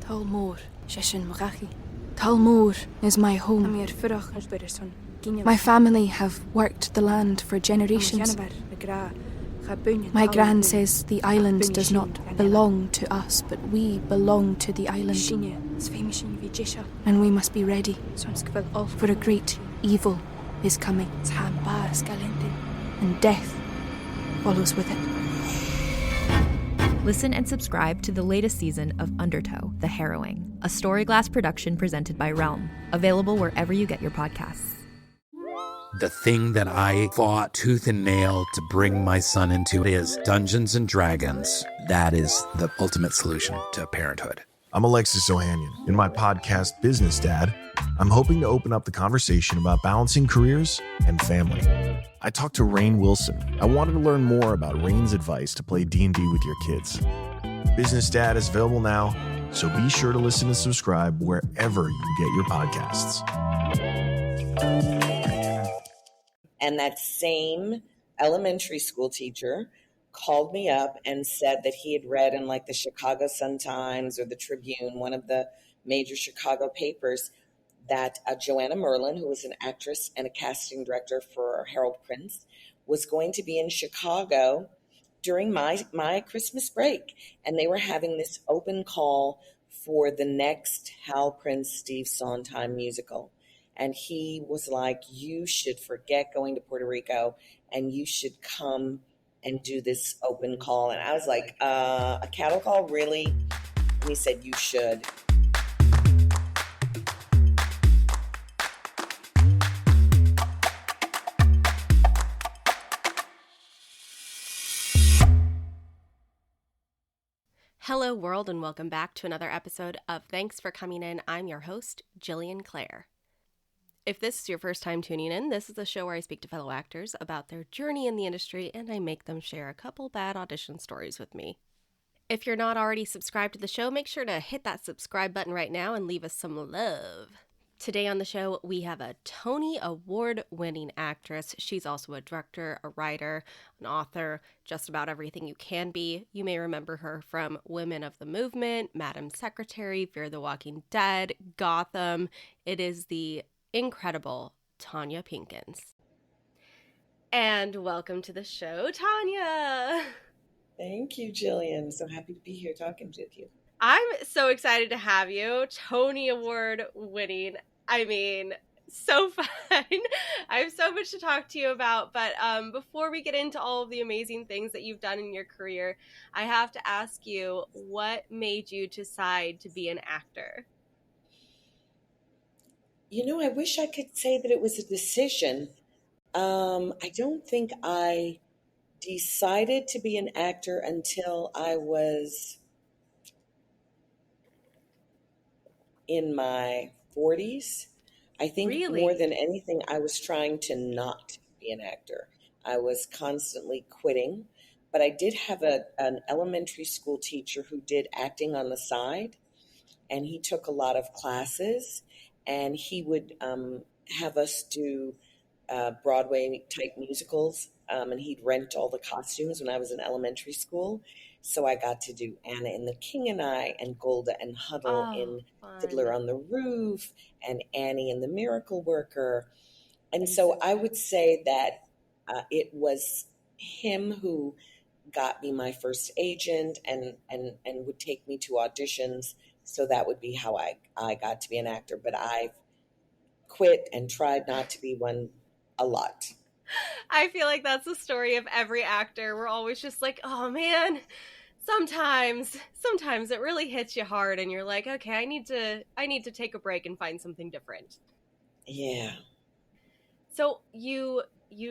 Talmor, Shishin Marachi. Talmor is my home. My family have worked the land for generations. My gran says the island does not belong to us, but we belong to the island. And we must be ready, for a great evil is coming, and death follows with it. Listen and subscribe to the latest season of Undertow, The Harrowing, a Storyglass production presented by Realm, available wherever you get your podcasts. The thing that I fought tooth and nail to bring my son into is Dungeons and Dragons. That is the ultimate solution to parenthood. I'm Alexis Ohanian. In my podcast, Business Dad, I'm hoping to open up the conversation about balancing careers and family. I talked to Rainn Wilson. I wanted to learn more about Rainn's advice to play D&D with your kids. Business Dad is available now, so be sure to listen and subscribe wherever you get your podcasts. And that same elementary school teacher called me up and said that he had read in like the Chicago Sun-Times or the Tribune, one of the major Chicago papers, that Joanna Merlin, who was an actress and a casting director for Harold Prince, was going to be in Chicago during my Christmas break. And they were having this open call for the next Hal Prince, Steve Sondheim musical. And he was like, you should forget going to Puerto Rico and you should come and do this open call. And I was like, a cattle call, really? And he said, you should. Hello, world, and welcome back to another episode of Thanks for Coming In. I'm your host, Jillian Clare. If this is your first time tuning in, this is a show where I speak to fellow actors about their journey in the industry, and I make them share a couple bad audition stories with me. If you're not already subscribed to the show, make sure to hit that subscribe button right now and leave us some love. Today on the show, we have a Tony Award-winning actress. She's also a director, a writer, an author, just about everything you can be. You may remember her from Women of the Movement, Madam Secretary, Fear the Walking Dead, Gotham. It is the incredible Tonya Pinkins. And welcome to the show, Tonya. Thank you, Jillian. So happy to be here talking with you. I'm so excited to have you. Tony Award winning. I mean, so fun. I have so much to talk to you about. But before we get into all of the amazing things that you've done in your career, I have to ask you, what made you decide to be an actor? You know, I wish I could say that it was a decision. I don't think I decided to be an actor until I was in my 40s. I think more than anything, I was trying to not be an actor. I was constantly quitting, but I did have an elementary school teacher who did acting on the side, and he took a lot of classes. And he would have us do Broadway-type musicals, and he'd rent all the costumes when I was in elementary school. So I got to do Anna and the King and I, and Golda and Huddle in Fiddler on the Roof, and Annie and the Miracle Worker. And so I would say that it was him who got me my first agent and would take me to auditions. So that would be how I got to be an actor. But I've quit and tried not to be one a lot. I feel like that's the story of every actor. We're always just like, oh man, sometimes it really hits you hard and you're like, okay, I need to take a break and find something different. Yeah. So you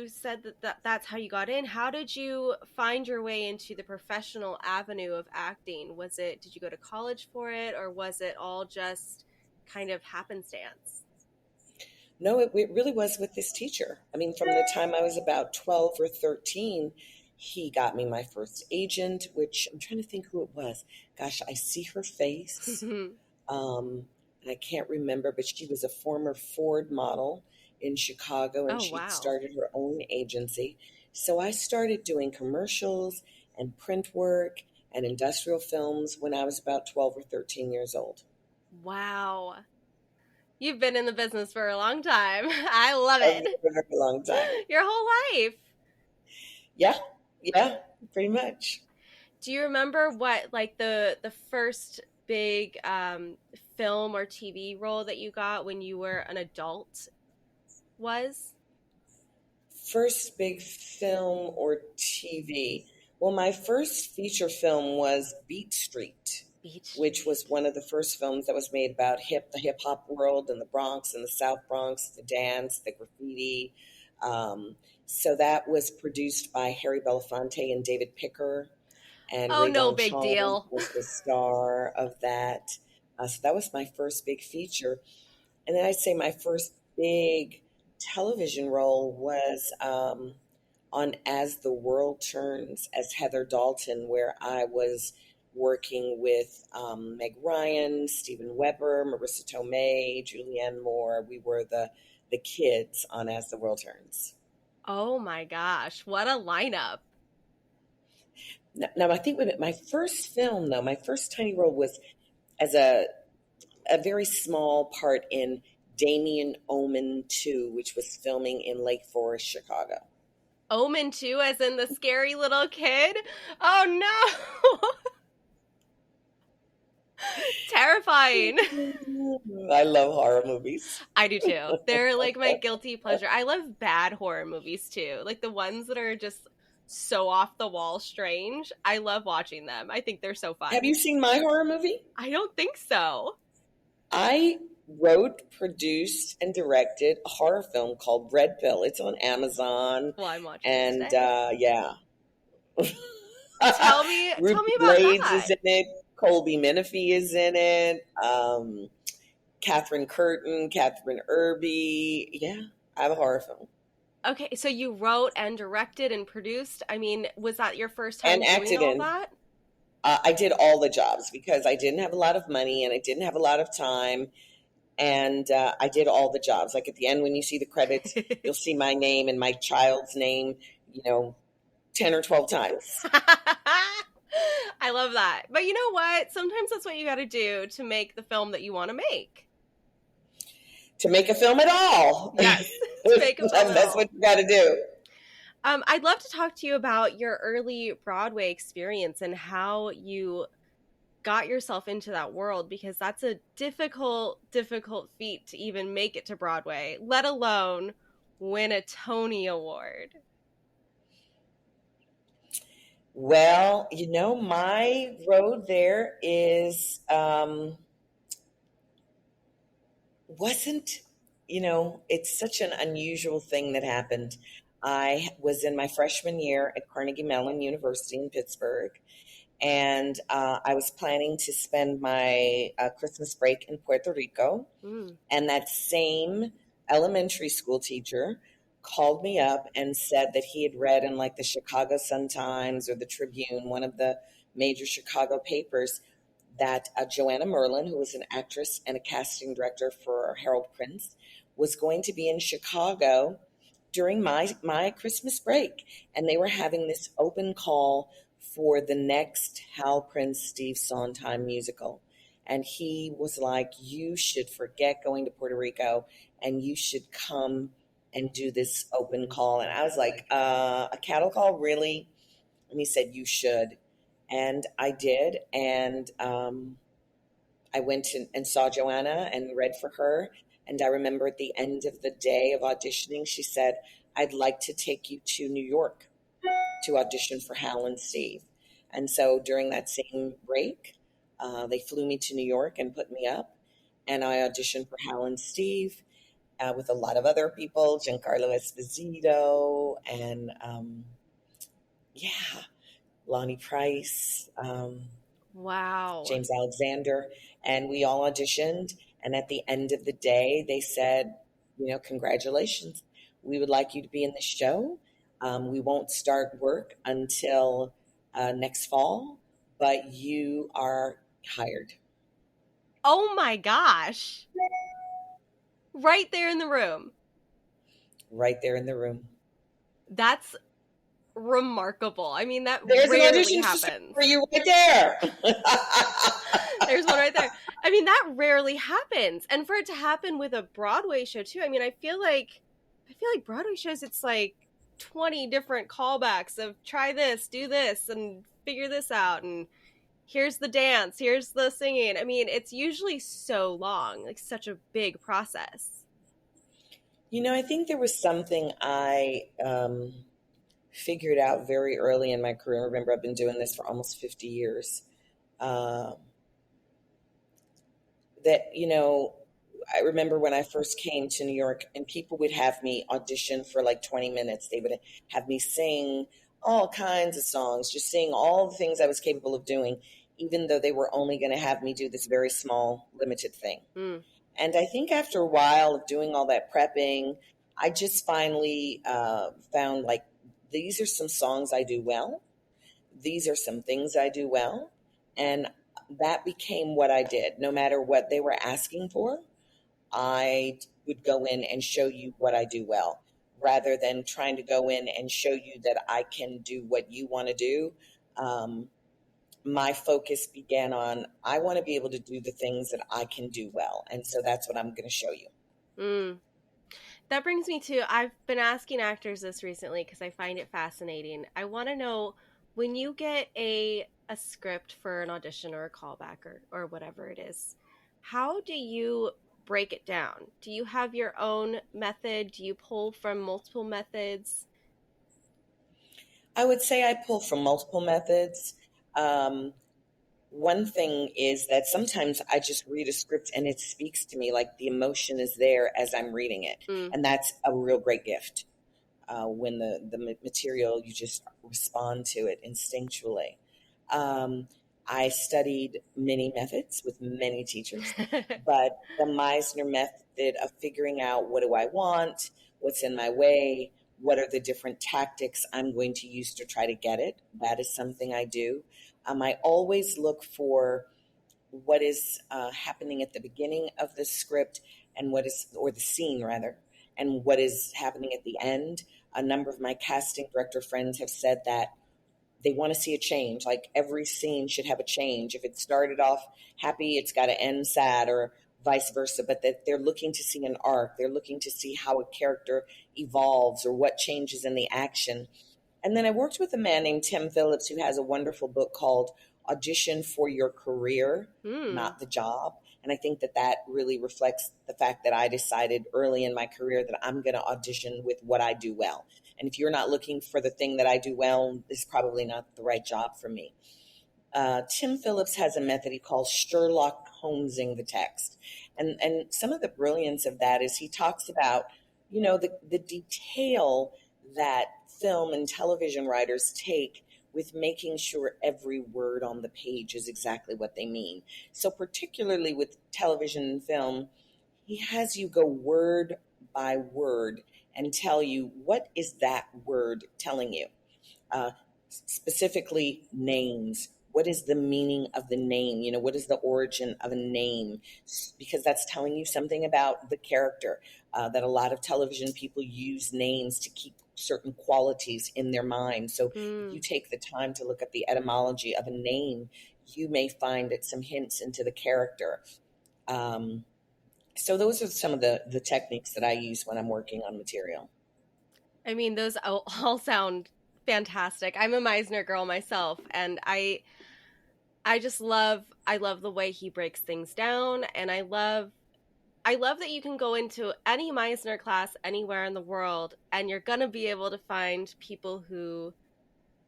said that's how you got in. How did you find your way into the professional avenue of acting? Did you go to college for it, or was it all just kind of happenstance? No, it really was with this teacher. I mean, from the time I was about 12 or 13, he got me my first agent, which I'm trying to think who it was. Gosh, I see her face. And I can't remember, but she was a former Ford model in Chicago, and she started her own agency. So I started doing commercials and print work and industrial films when I was about 12 or 13 years old. Wow. You've been in the business for a long time. I love it. For a very long time. Your whole life. Yeah, pretty much. Do you remember what, like, the first big film or TV role that you got when you were an adult was? First big film or TV? Well, my first feature film was Beat Street, which was one of the first films that was made about the hip hop world and the Bronx and the South Bronx, the dance, the graffiti. So that was produced by Harry Belafonte and David Picker, and Ray no Don big Chong deal. was the star of that. So that was my first big feature. And then I'd say my first big television role was on As the World Turns as Heather Dalton, where I was working with Meg Ryan, Steven Weber, Marissa Tomei, Julianne Moore. We were the kids on As the World Turns. Oh my gosh, what a lineup. Now I think my first film, though, my first tiny role was as a very small part in Damien Omen 2, which was filming in Lake Forest, Chicago. Omen 2, as in the scary little kid? Oh no! Terrifying. I love horror movies. I do too. They're like my guilty pleasure. I love bad horror movies too. Like the ones that are just so off the wall strange. I love watching them. I think they're so fun. Have you seen my horror movie? I don't think so. I wrote, produced, and directed a horror film called Red Pill. It's on Amazon. Well, I'm watching and it today. Yeah. Tell me about Blades that. is in it. Colby Menifee is in it. Catherine Curtin, Catherine Irby. Yeah, I have a horror film. Okay, so you wrote and directed and produced. I mean, was that your first time doing all that? I did all the jobs because I didn't have a lot of money and I didn't have a lot of time. And I did all the jobs. Like at the end, when you see the credits, you'll see my name and my child's name, 10 or 12 times. I love that. But you know what? Sometimes that's what you got to do to make the film that you want to make. To make a film at all. Yes, to make a film That's what you got to do. I'd love to talk to you about your early Broadway experience and how you got yourself into that world, because that's a difficult feat to even make it to Broadway, let alone win a Tony Award. Well, my road there is wasn't, it's such an unusual thing that happened. I was in my freshman year at Carnegie Mellon University in Pittsburgh, and I was planning to spend my Christmas break in Puerto Rico. And that same elementary school teacher called me up and said that he had read in like the Chicago Sun-Times or the Tribune, one of the major Chicago papers, that Joanna Merlin, who was an actress and a casting director for Harold Prince, was going to be in Chicago during my Christmas break. And they were having this open call for the next Hal Prince, Steve Sondheim musical. And he was like, you should forget going to Puerto Rico and you should come and do this open call. And I was like, a cattle call, really? And he said, you should. And I did. And I went and saw Joanna and read for her. And I remember at the end of the day of auditioning, she said, I'd like to take you to New York to audition for Hal and Steve. And so during that same break, they flew me to New York and put me up. And I auditioned for Hal and Steve with a lot of other people, Giancarlo Esposito and, Lonnie Price, wow, James Alexander. And we all auditioned. And at the end of the day, they said, congratulations. We would like you to be in the show. We won't start work until next fall, but you are hired. Oh my gosh. Right there in the room. Right there in the room. That's remarkable. I mean, that There's rarely an audition happens. for you right there. There's one right there. I mean, that rarely happens. And for it to happen with a Broadway show too, I mean, I feel like Broadway shows, it's like 20 different callbacks of try this, do this, and figure this out, and here's the dance, here's the singing. I mean, it's usually so long, like such a big process. You know, I think there was something I figured out very early in my career. Remember, I've been doing this for almost 50 years. That, you know, I remember when I first came to New York and people would have me audition for like 20 minutes. They would have me sing all kinds of songs, just sing all the things I was capable of doing, even though they were only going to have me do this very small, limited thing. Mm. And I think after a while of doing all that prepping, I just finally found like, these are some songs I do well. These are some things I do well. And that became what I did. No matter what they were asking for, I would go in and show you what I do well, rather than trying to go in and show you that I can do what you want to do. My focus began on, I want to be able to do the things that I can do well. And so that's what I'm going to show you. Mm. That brings me to, I've been asking actors this recently because I find it fascinating. I want to know, when you get a script for an audition or a callback or whatever it is, how do you break it down? Do you have your own method? Do you pull from multiple methods? I would say I pull from multiple methods. One thing is that sometimes I just read a script and it speaks to me, like the emotion is there as I'm reading it. Mm. And that's a real great gift. When the material, you just respond to it instinctually. I studied many methods with many teachers, but the Meisner method of figuring out, what do I want, what's in my way, what are the different tactics I'm going to use to try to get it, that is something I do. I always look for what is happening at the beginning of the script and or the scene rather, and what is happening at the end. A number of my casting director friends have said that they want to see a change. Like every scene should have a change. If it started off happy, it's got to end sad, or vice versa. But that they're looking to see an arc. They're looking to see how a character evolves or what changes in the action. And then I worked with a man named Tim Phillips, who has a wonderful book called Audition for Your Career, Not the Job. And I think that really reflects the fact that I decided early in my career that I'm going to audition with what I do well. And if you're not looking for the thing that I do well, this is probably not the right job for me. Tim Phillips has a method he calls Sherlock Holmesing the text. And some of the brilliance of that is he talks about, you know, the detail that film and television writers take with making sure every word on the page is exactly what they mean. So particularly with television and film, he has you go word by word and tell you, what is that word telling you? Specifically names. What is the meaning of the name? You know, what is the origin of a name? Because that's telling you something about the character, that a lot of television people use names to keep certain qualities in their mind. So if you take the time to look at the etymology of a name, you may find some hints into the character. So those are some of the techniques that I use when I'm working on material. I mean, those all sound fantastic. I'm a Meisner girl myself, and I love the way he breaks things down, and I love that you can go into any Meisner class anywhere in the world and you're going to be able to find people who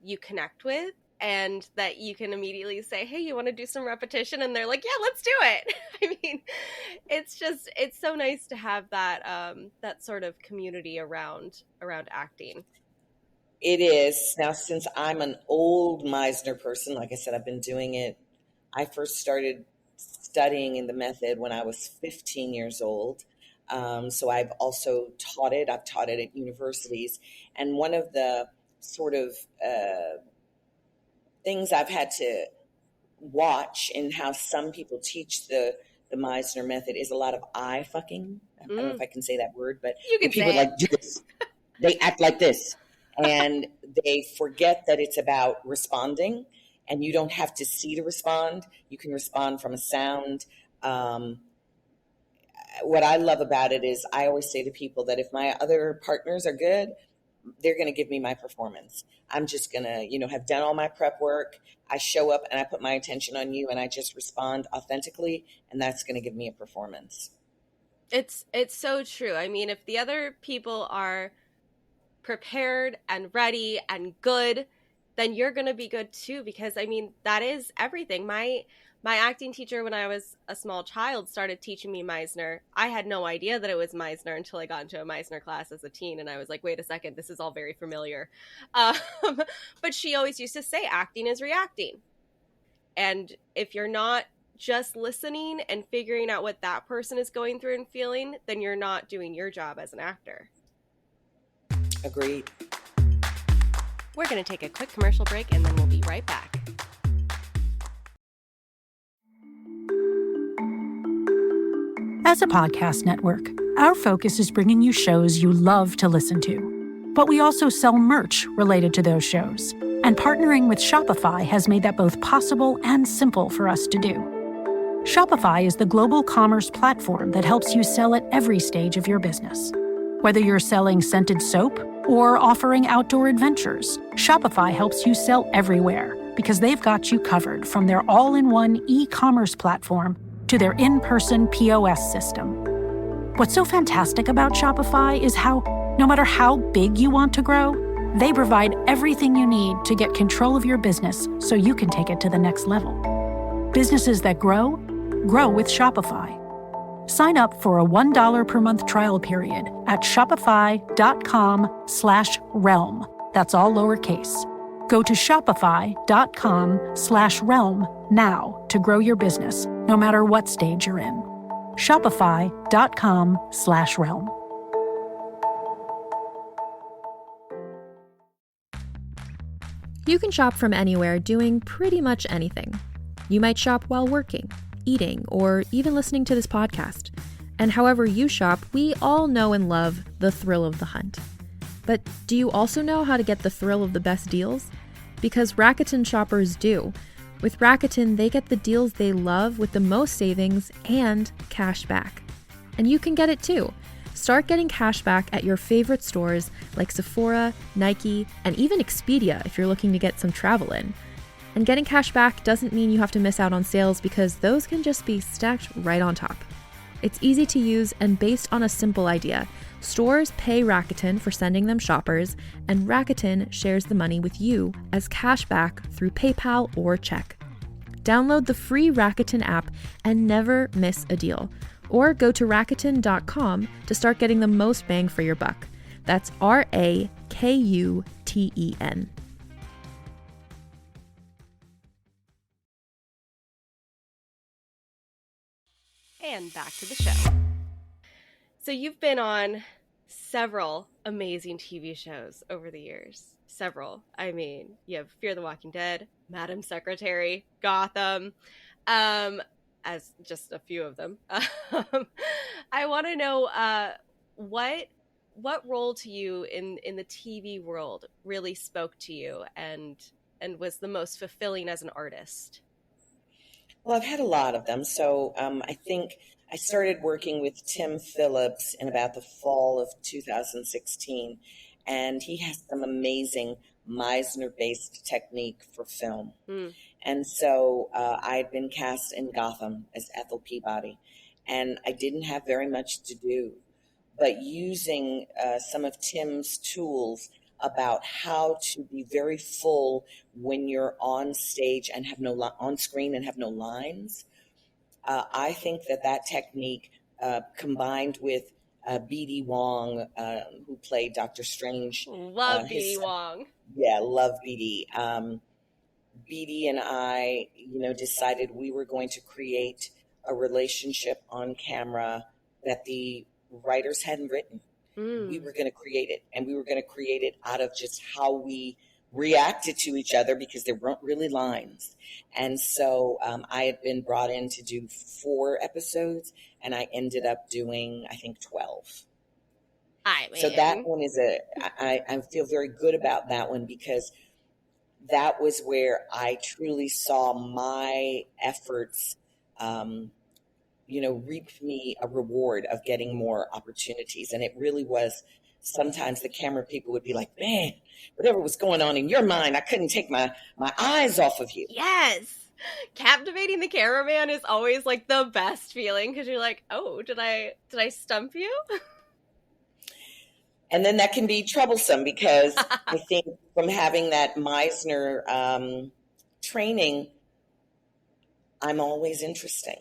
you connect with, and that you can immediately say, hey, you want to do some repetition? And they're like, yeah, let's do it. I mean, it's so nice to have that, that sort of community around acting. It is. Now, since I'm an old Meisner person, like I said, I've been doing it. I first started studying in the method when I was 15 years old. So I've also taught it. I've taught it at universities. And one of the sort of things I've had to watch in how some people teach the Meisner method is a lot of eye fucking. I don't know if I can say that word, but you can people say like do this. They act like this. And they forget that it's about responding, and you don't have to see to respond. You can respond from a sound. What I love about it is I always say to people that if my other partners are good, they're going to give me my performance. I'm just going to, have done all my prep work. I show up and I put my attention on you and I just respond authentically, and that's going to give me a performance. It's so true. I mean, if the other people are prepared and ready and good, then you're going to be good too, because I mean, that is everything. My acting teacher, when I was a small child, started teaching me Meisner. I had no idea that it was Meisner until I got into a Meisner class as a teen, and I was like, wait a second, this is all very familiar. But she always used to say acting is reacting. And if you're not just listening and figuring out what that person is going through and feeling, then you're not doing your job as an actor. Agreed. We're going to take a quick commercial break, and then we'll be right back. As a podcast network, our focus is bringing you shows you love to listen to. But we also sell merch related to those shows. And partnering with Shopify has made that both possible and simple for us to do. Shopify is the global commerce platform that helps you sell at every stage of your business. Whether you're selling scented soap or offering outdoor adventures, Shopify helps you sell everywhere because they've got you covered, from their all-in-one e-commerce platform to their in-person POS system. What's so fantastic about Shopify is how, no matter how big you want to grow, they provide everything you need to get control of your business so you can take it to the next level. Businesses that grow, grow with Shopify. Sign up for a $1 per month trial period at shopify.com/realm. That's all lowercase. Go to shopify.com/realm now to grow your business, no matter what stage you're in. Shopify.com/realm. You can shop from anywhere doing pretty much anything. You might shop while working, eating, or even listening to this podcast. And however you shop, we all know and love the thrill of the hunt. But do you also know how to get the thrill of the best deals? Because Rakuten shoppers do. With Rakuten, they get the deals they love with the most savings and cash back. And you can get it too. Start getting cash back at your favorite stores like Sephora, Nike, and even Expedia if you're looking to get some travel in. And getting cash back doesn't mean you have to miss out on sales, because those can just be stacked right on top. It's easy to use and based on a simple idea. Stores pay Rakuten for sending them shoppers, and Rakuten shares the money with you as cash back through PayPal or check. Download the free Rakuten app and never miss a deal. Or go to Rakuten.com to start getting the most bang for your buck. That's Rakuten. And back to the show. So you've been on several amazing TV shows over the years. Several. I mean, you have Fear the Walking Dead, Madam Secretary, Gotham, as just a few of them. I want to know what role to you in the TV world really spoke to you and was the most fulfilling as an artist? Well, I've had a lot of them. So I think I started working with Tim Phillips in about the fall of 2016, and he has some amazing Meisner-based technique for film. And so I had been cast in Gotham as Ethel Peabody, and I didn't have very much to do. But using some of Tim's tools about how to be very full when you're on stage and have on screen and have no lines, I think that technique combined with B.D. Wong, who played Dr. Strange. Love B.D. Wong. Yeah, love B.D. B.D. and I, decided we were going to create a relationship on camera that the writers hadn't written. We were going to create it, and we were going to create it out of just how we reacted to each other, because there weren't really lines. And so I had been brought in to do 4 episodes, and I ended up doing, I think, 12. So that one is I feel very good about that one, because that was where I truly saw my efforts, reap me a reward of getting more opportunities. And it really was, sometimes the camera people would be like, man, whatever was going on in your mind, I couldn't take my eyes off of you. Yes. Captivating the cameraman is always like the best feeling, because you're like, oh, did I stump you? And then that can be troublesome, because I think from having that Meisner training, I'm always interesting.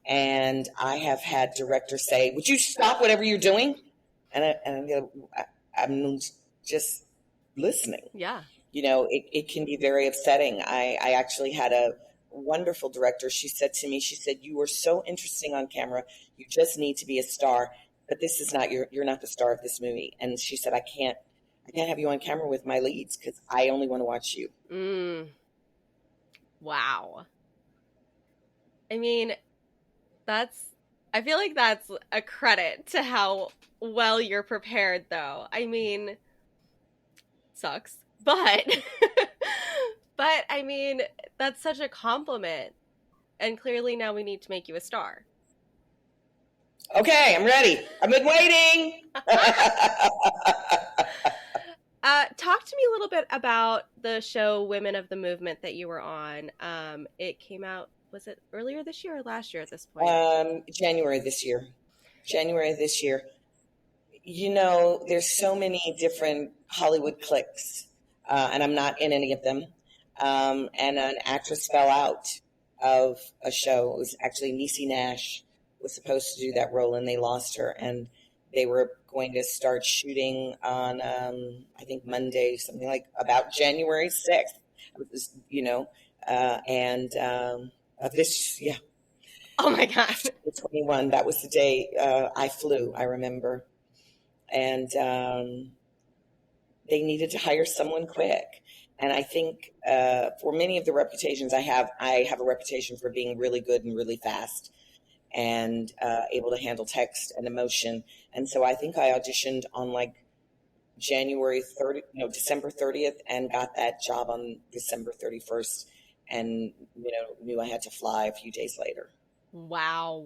And I have had directors say, would you stop whatever you're doing? And I'm just listening. Yeah. It can be very upsetting. I actually had a wonderful director. She said to me, you are so interesting on camera. You just need to be a star. But this is not you're not the star of this movie. And she said, I can't have you on camera with my leads, because I only want to watch you. Wow. I mean, I feel like that's a credit to how well you're prepared, though. I mean, sucks, but but I mean, that's such a compliment. And clearly now we need to make you a star. Okay, I'm ready. I've been waiting. Talk to me a little bit about the show Women of the Movement that you were on. It came out, was it earlier this year or last year at this point? January this year. There's so many different Hollywood cliques, and I'm not in any of them. And an actress fell out of a show. It was actually Niecy Nash was supposed to do that role, and they lost her. And they were going to start shooting on, I think Monday, something like about January 6th. Of this, yeah. Oh my God. 21. That was the day I flew, I remember. And they needed to hire someone quick. And I think for many of the reputations I have a reputation for being really good and really fast, and able to handle text and emotion. And so I think I auditioned on like December 30th, and got that job on December 31st, and knew I had to fly a few days later. Wow.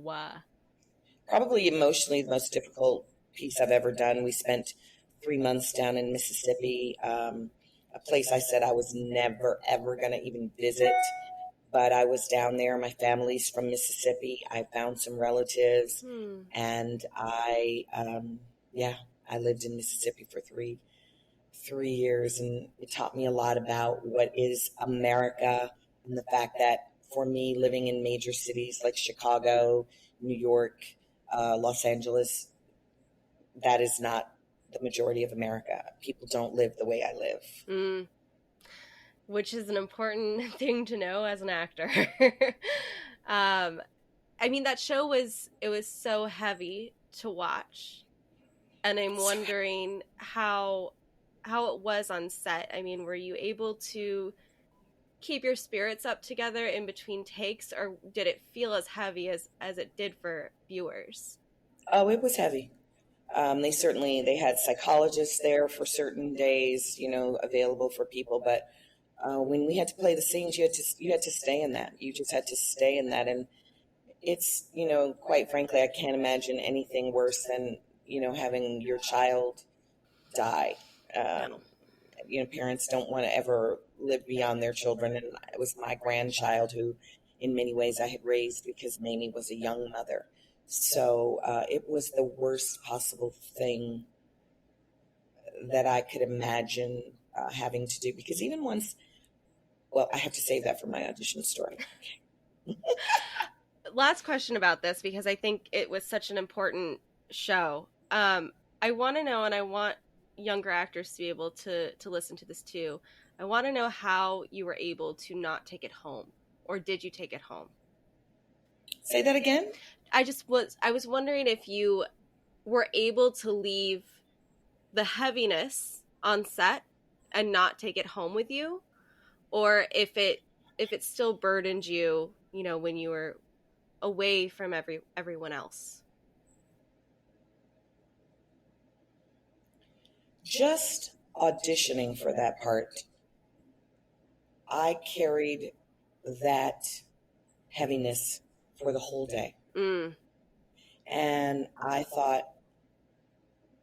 Probably emotionally the most difficult piece I've ever done. We spent 3 months down in Mississippi, a place I said I was never, ever going to even visit. But I was down there. My family's from Mississippi. I found some relatives, and I lived in Mississippi for three years, and it taught me a lot about what is America, and the fact that for me, living in major cities like Chicago, New York, Los Angeles, that is not the majority of America. People don't live the way I live. Which is an important thing to know as an actor. I mean, that show was so heavy to watch, and I'm wondering how it was on set. I mean, were you able to keep your spirits up together in between takes, or did it feel as heavy as it did for viewers? Oh, it was heavy. They had psychologists there for certain days, available for people, but when we had to play the scenes, you had to stay in that. You just had to stay in that. And it's, quite frankly, I can't imagine anything worse than, having your child die. Parents don't want to ever live beyond their children. And it was my grandchild who, in many ways, I had raised, because Mamie was a young mother. So it was the worst possible thing that I could imagine having to do. Because even once, I have to save that for my audition story. Last question about this, because I think it was such an important show. I want to know, and I want younger actors to be able to listen to this too. I want to know how you were able to not take it home, or did you take it home? Say that again? I was wondering if you were able to leave the heaviness on set and not take it home with you, or if it still burdened you, when you were away from everyone else. just auditioning for that part, I carried that heaviness for the whole day. And I thought,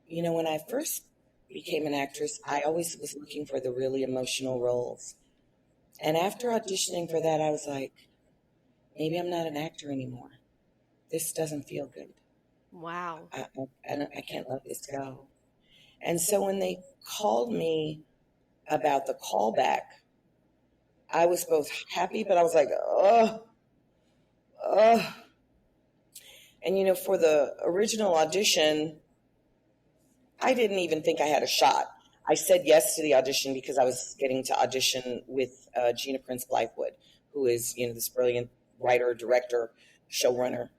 when I first became an actress, I always was looking for the really emotional roles. And after auditioning for that, I was like, maybe I'm not an actor anymore. This doesn't feel good. Wow. I can't let this go. And so when they called me about the callback, I was both happy, but I was like, oh. And, for the original audition, I didn't even think I had a shot. I said yes to the audition because I was getting to audition with Gina Prince Blythewood, who is, this brilliant writer, director, showrunner.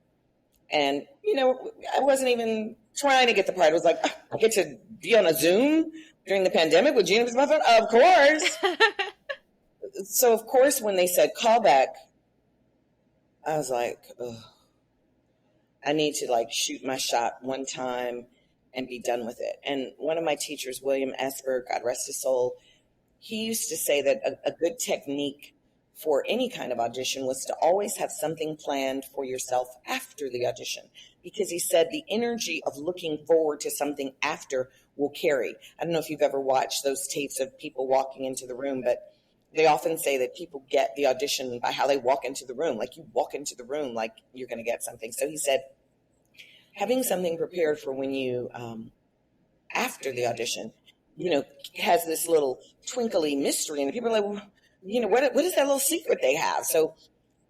And, I wasn't even trying to get the part. It was like, I get to be on a Zoom during the pandemic with Gina Prince Blythewood? Of course. So, of course, when they said callback, I was like, ugh. I need to shoot my shot one time and be done with it. And one of my teachers, William Asper, God rest his soul, he used to say that a good technique for any kind of audition was to always have something planned for yourself after the audition, because he said the energy of looking forward to something after will carry. I don't know if you've ever watched those tapes of people walking into the room, but they often say that people get the audition by how they walk into the room. Like, you walk into the room like you're going to get something. So he said, having something prepared for when you, after the audition, has this little twinkly mystery. And people are like, well, what is that little secret they have? So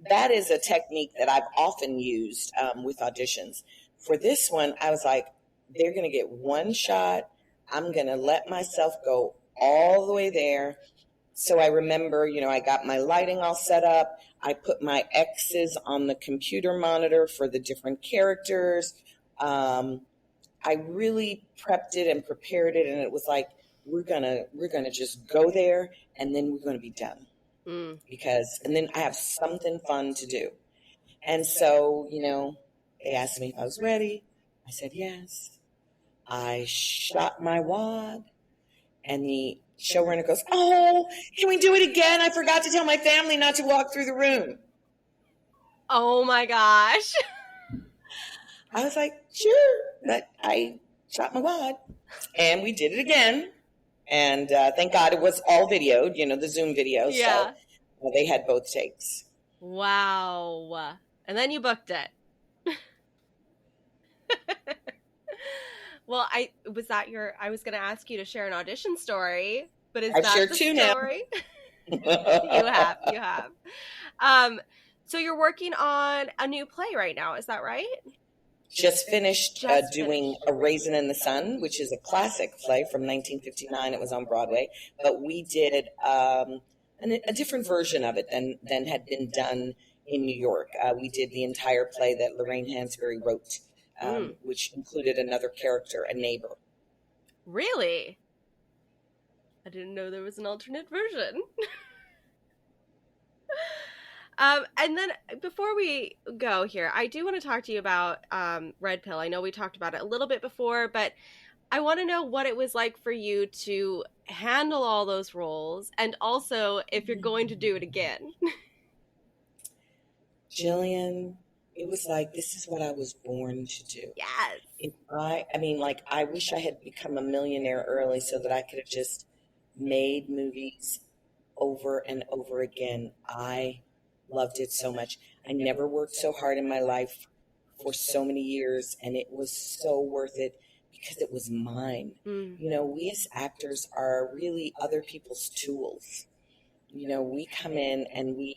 that is a technique that I've often used with auditions. For this one, I was like, they're going to get one shot. I'm going to let myself go all the way there. So I remember, I got my lighting all set up. I put my X's on the computer monitor for the different characters. I really prepped it and prepared it, and it was like, we're gonna just go there, and then we're gonna be done. And then I have something fun to do. And so, they asked me if I was ready. I said yes. I shot my wad, and the showrunner goes, oh, can we do it again? I forgot to tell my family not to walk through the room. Oh my gosh. I was like, sure. But I shot my wad, and we did it again. And thank God it was all videoed, the Zoom video. Yeah. So they had both takes. Wow. And then you booked it. Well, I was going to ask you to share an audition story, but is that the story? You have. So you're working on a new play right now, is that right? Just finished doing A Raisin in the Sun, which is a classic play from 1959. It was on Broadway, but we did a different version of it than had been done in New York. We did the entire play that Lorraine Hansberry wrote, which included another character, a neighbor. Really? I didn't know there was an alternate version. And then before we go here, I do want to talk to you about Red Pill. I know we talked about it a little bit before, but I want to know what it was like for you to handle all those roles, and also if you're going to do it again. Jillian, it was like, this is what I was born to do. Yes. I wish I had become a millionaire early so that I could have just made movies over and over again. I loved it so much. I never worked so hard in my life for so many years, and it was so worth it because it was mine. We as actors are really other people's tools. We come in and we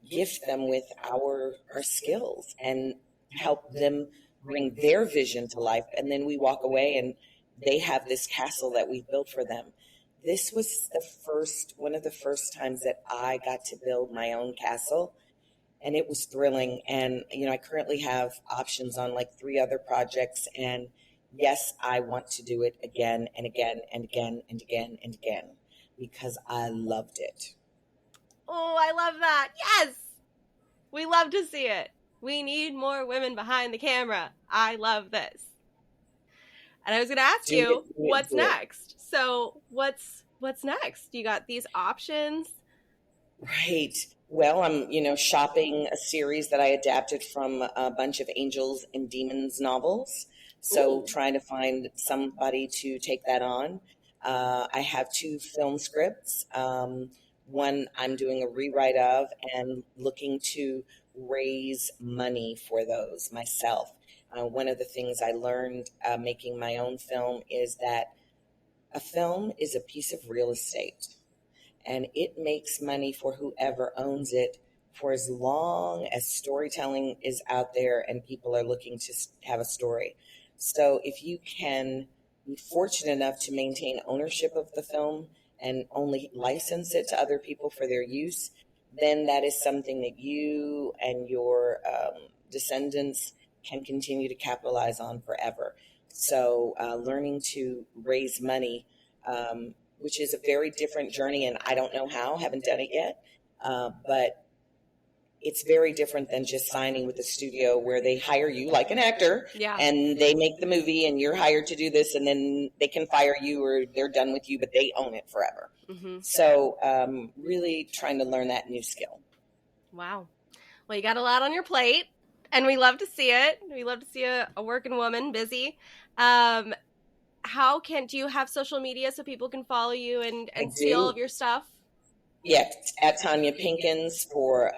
gift them with our skills and help them bring their vision to life, and then we walk away and they have this castle that we've built for them. This was one of the first times that I got to build my own castle, and it was thrilling. And, I currently have options on 3 other projects, and yes, I want to do it again and again and again and again and again because I loved it. Oh, I love that. Yes. We love to see it. We need more women behind the camera. I love this. And I was going to ask you, what's next? So what's next? You got these options? Right. Well, I'm, shopping a series that I adapted from a bunch of Angels and Demons novels. So trying to find somebody to take that on. I have 2 film scripts. One I'm doing a rewrite of and looking to raise money for those myself. One of the things I learned making my own film is that a film is a piece of real estate, and it makes money for whoever owns it for as long as storytelling is out there and people are looking to have a story. So if you can be fortunate enough to maintain ownership of the film and only license it to other people for their use, then that is something that you and your descendants can continue to capitalize on forever. So learning to raise money, which is a very different journey, and I don't know how, haven't done it yet, but it's very different than just signing with a studio where they hire you like an actor, and they make the movie and you're hired to do this, and then they can fire you or they're done with you, but they own it forever. So really trying to learn that new skill. Wow. Well, you got a lot on your plate, and we love to see it. We love to see a working woman busy. Do you have social media so people can follow you and see all of your stuff? Yeah, at Tonya Pinkins for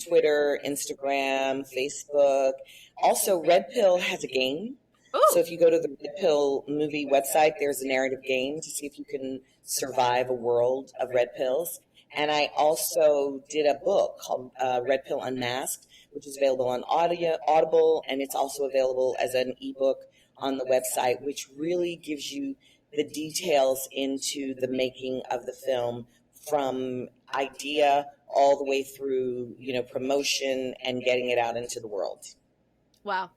Twitter, Instagram, Facebook. Also, Red Pill has a game. Ooh. So if you go to the Red Pill movie website, there's a narrative game to see if you can survive a world of red pills. And I also did a book called Red Pill Unmasked, which is available on Audible, and it's also available as an ebook on the website, which really gives you the details into the making of the film, from idea all the way through, promotion and getting it out into the world. Wow.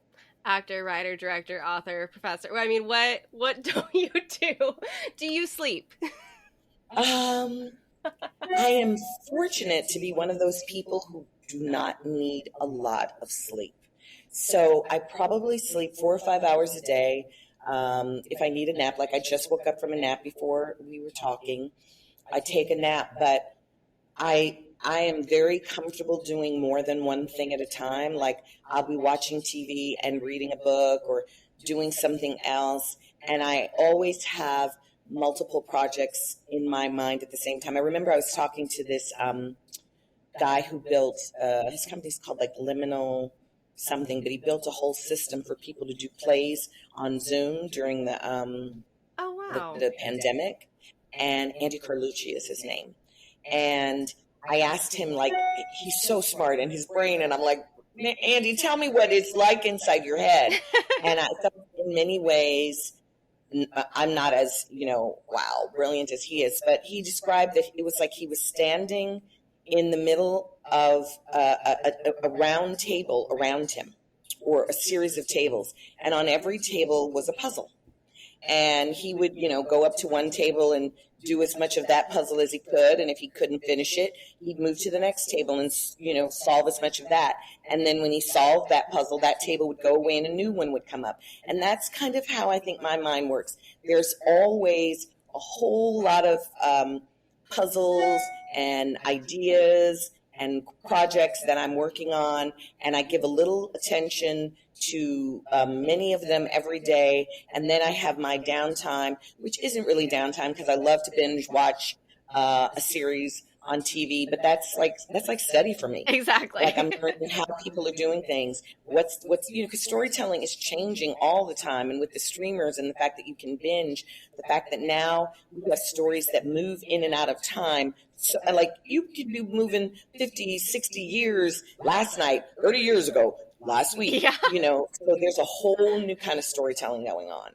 Actor, writer, director, author, professor. I mean, what don't you do? Do you sleep? I am fortunate to be one of those people who do not need a lot of sleep. So I probably sleep 4 or 5 hours a day. If I need a nap, like I just woke up from a nap before we were talking, I take a nap, but I am very comfortable doing more than one thing at a time. Like I'll be watching TV and reading a book or doing something else. And I always have multiple projects in my mind at the same time. I remember I was talking to this guy who built, his company's called like Liminal something, but he built a whole system for people to do plays on Zoom during the the pandemic. And Andy Carlucci is his name. And I asked him, like, he's so smart in his brain. And I'm like, Andy, tell me what it's like inside your head. And I thought in many ways, I'm not as, brilliant as he is. But he described that it was like he was standing in the middle of a round table around him, or a series of tables. And on every table was a puzzle. And he would, go up to one table and do as much of that puzzle as he could. And if he couldn't finish it, he'd move to the next table and, solve as much of that. And then when he solved that puzzle, that table would go away and a new one would come up. And that's kind of how I think my mind works. There's always a whole lot of puzzles and ideas and projects that I'm working on, and I give a little attention to many of them every day. And then I have my downtime, which isn't really downtime because I love to binge watch a series on TV, but that's like study for me. Exactly. Like I'm learning how people are doing things. What's because storytelling is changing all the time, and with the streamers and the fact that you can binge, the fact that now we have stories that move in and out of time. So, like, you could be moving 50, 60 years last night, 30 years ago, last week, so there's a whole new kind of storytelling going on.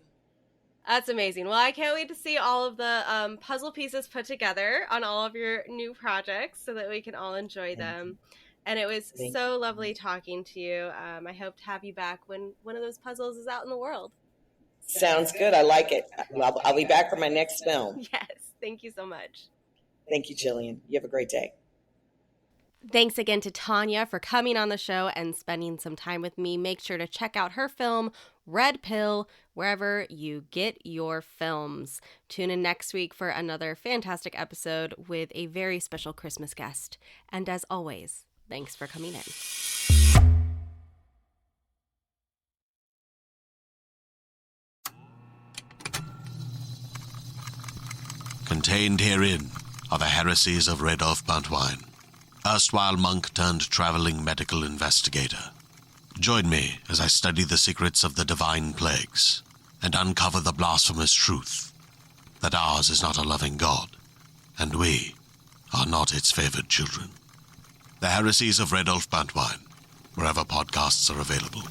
That's amazing. Well, I can't wait to see all of the puzzle pieces put together on all of your new projects so that we can all enjoy them. And it was so lovely talking to you. I hope to have you back when one of those puzzles is out in the world. Sounds good. I like it. I'll be back for my next film. Yes. Thank you so much. Thank you, Jillian. You have a great day. Thanks again to Tonya for coming on the show and spending some time with me. Make sure to check out her film, Red Pill, wherever you get your films. Tune in next week for another fantastic episode with a very special Christmas guest. And as always, thanks for coming in. Contained herein are the heresies of Radolf Buntwine, erstwhile monk turned traveling medical investigator. Join me as I study the secrets of the divine plagues and uncover the blasphemous truth that ours is not a loving God, and we are not its favored children. The heresies of Radolf Buntwine, wherever podcasts are available.